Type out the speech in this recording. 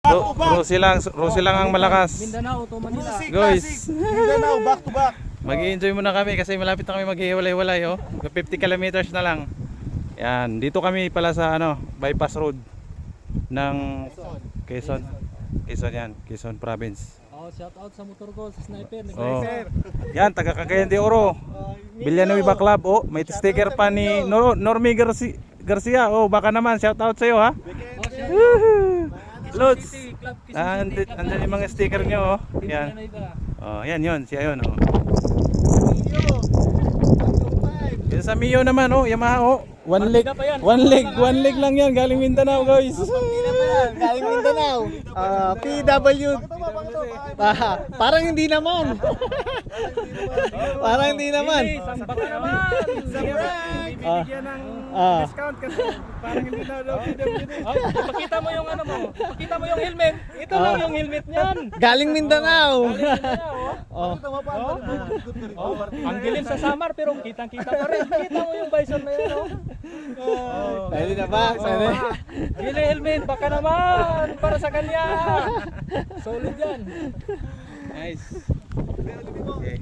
Rosie lang ang malakas. Mindanao to Manila. Guys, Mindanao, back to back. mag-i-enjoy muna kami kasi malapit na kami maghihiwalay-walay oh. 50 kilometers na lang. Yan, dito kami pala sa bypass road ng Quezon. Quezon yan, Quezon province. Oh, shout out sa motor ko, sa sniper. Oh. Yan, taga Cagayan de Oro. Villanueva Club. Oh, may sticker pa ni Normie Garcia. Oh, baka naman shout out sa iyo ha. Lods. Andan yung mga sticker nyo oh. Yan. Oh, yan yun, siya yun oh. Yan sa Mio naman oh, Yamaha oh. One leg lang yan, galing Mindanao guys. Galing Mindanao. PW. Parang hindi naman. Parang hindi naman. Baka naman. Bibigyan ng discount kasi parang hindi na daw PWD. Pakita mo yung mo. Pakita mo yung helmet. Ito lang yung helmet niyan. Galing Mindanao. Ang dilim sa Samar pero kitang-kita pa rin. Kita mo yung visor na yun oh. Pwede na ba? Pwede. Gili helmet, baka naman para sa kanya. Solid yan. Nice. Okay.